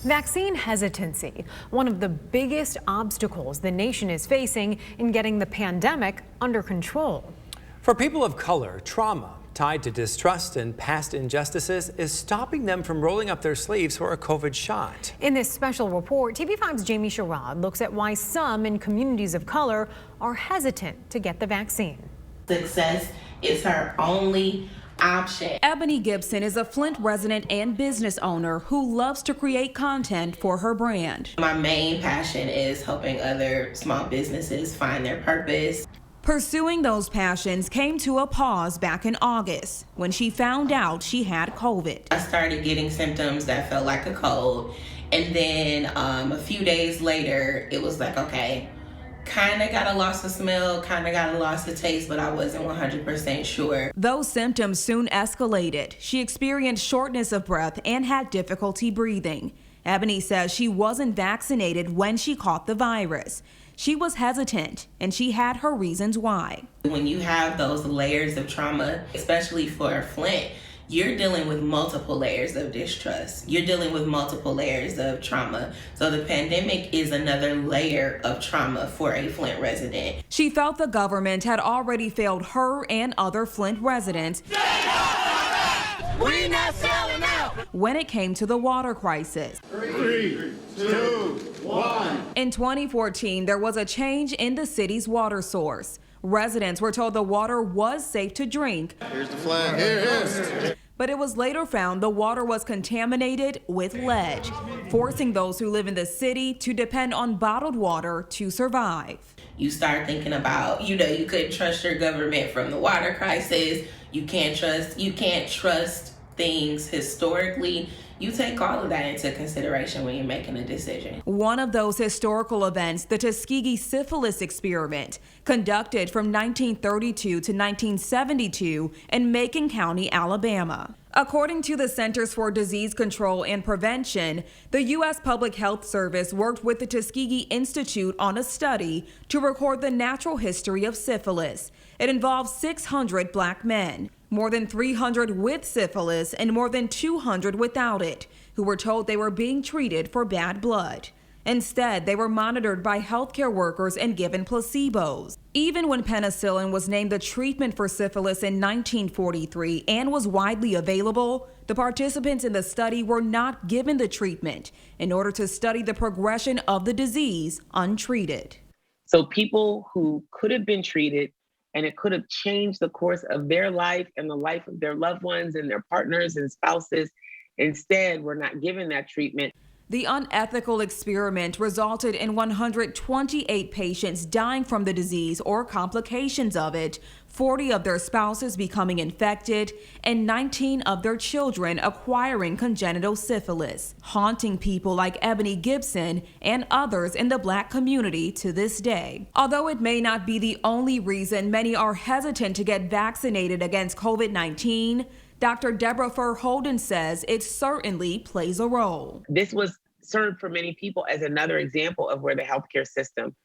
Vaccine hesitancy, one of the biggest obstacles the nation is facing in getting the pandemic under control. For people of color, trauma tied to distrust and past injustices is stopping them from rolling up their sleeves for a COVID shot. In this special report, TV5's Jamie Sherrod looks at why some in communities of color are hesitant to get the vaccine. Success is her only option. Ebonie Gipson is a Flint resident and business owner who loves to create content for her brand. My main passion is helping other small businesses find their purpose. Pursuing those passions came to a pause back in August when she found out she had COVID. I started getting symptoms that felt like a cold, and then a few days later it was like, okay, kind of got a loss of smell, kind of got a loss of taste, but I wasn't 100% sure. Those symptoms soon escalated. She experienced shortness of breath and had difficulty breathing. Ebonie says she wasn't vaccinated when she caught the virus. She was hesitant, and she had her reasons why. When you have those layers of trauma, especially for Flint, you're dealing with multiple layers of distrust. You're dealing with multiple layers of trauma. So the pandemic is another layer of trauma for a Flint resident. She felt the government had already failed her and other Flint residents when it came to the water crisis. 3, 2, 1. In 2014, there was a change in the city's water source. Residents were told the water was safe to drink. Here's the flag. Here it is. But it was later found the water was contaminated with lead, forcing those who live in the city to depend on bottled water to survive. You start thinking about, you couldn't trust your government from the water crisis. You can't trust things historically. You take all of that into consideration when you're making a decision. One of those historical events, the Tuskegee syphilis experiment, conducted from 1932 to 1972 in Macon County, Alabama. According to the Centers for Disease Control and Prevention, the U.S. Public Health Service worked with the Tuskegee Institute on a study to record the natural history of syphilis. It involved 600 black men, more than 300 with syphilis and more than 200 without it, who were told they were being treated for bad blood. Instead, they were monitored by healthcare workers and given placebos. Even when penicillin was named the treatment for syphilis in 1943 and was widely available, the participants in the study were not given the treatment in order to study the progression of the disease untreated. So people who could have been treated and it could have changed the course of their life and the life of their loved ones and their partners and spouses, instead were not given that treatment. The unethical experiment resulted in 128 patients dying from the disease or complications of it, 40 of their spouses becoming infected, and 19 of their children acquiring congenital syphilis, haunting people like Ebonie Gipson and others in the black community to this day. Although it may not be the only reason many are hesitant to get vaccinated against COVID-19, Dr. Deborah Fur-Holden says it certainly plays a role. This was served for many people as another example of where the healthcare system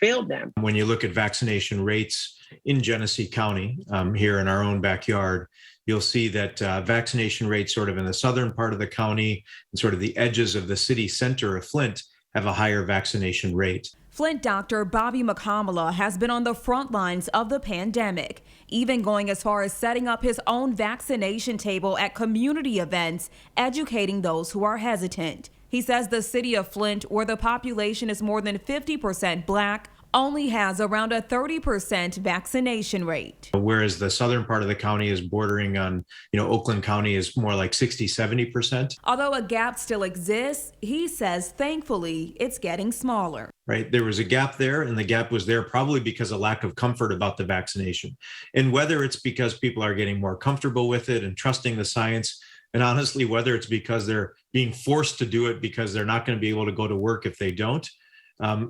failed them. When you look at vaccination rates in Genesee County, here in our own backyard, you'll see that vaccination rates sort of in the southern part of the county and sort of the edges of the city center of Flint have a higher vaccination rate. Flint doctor Bobby McComilla has been on the front lines of the pandemic, even going as far as setting up his own vaccination table at community events, educating those who are hesitant. He says the city of Flint, where the population is more than 50% black, only has around a 30% vaccination rate. Whereas the southern part of the county is bordering on, Oakland County is more like 60-70%. Although a gap still exists, he says thankfully it's getting smaller. Right. There was a gap there, and the gap was there probably because of lack of comfort about the vaccination. And whether it's because people are getting more comfortable with it and trusting the science, and honestly, whether it's because they're being forced to do it because they're not going to be able to go to work if they don't,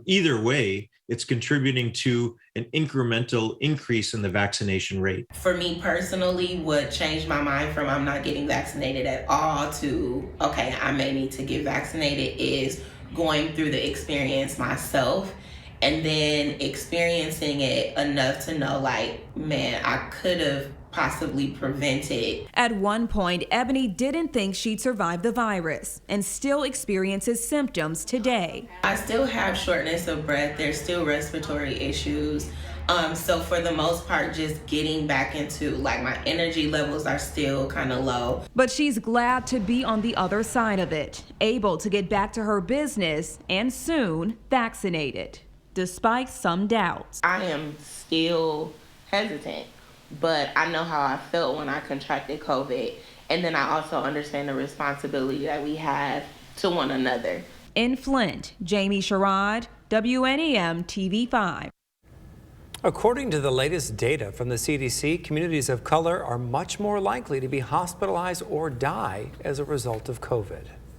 either way, it's contributing to an incremental increase in the vaccination rate. For me personally, what changed my mind from I'm not getting vaccinated at all to, okay, I may need to get vaccinated is going through the experience myself and then experiencing it enough to know like, man, I could have possibly prevent it. At one point, Ebonie didn't think she'd survive the virus and still experiences symptoms today. I still have shortness of breath. There's still respiratory issues. So for the most part, just getting back into, like, my energy levels are still kind of low. But she's glad to be on the other side of it, able to get back to her business and soon vaccinated, despite some doubts. I am still hesitant, but I know how I felt when I contracted COVID. And then I also understand the responsibility that we have to one another. In Flint, Jamie Sherrod, WNEM TV5. According to the latest data from the CDC, communities of color are much more likely to be hospitalized or die as a result of COVID.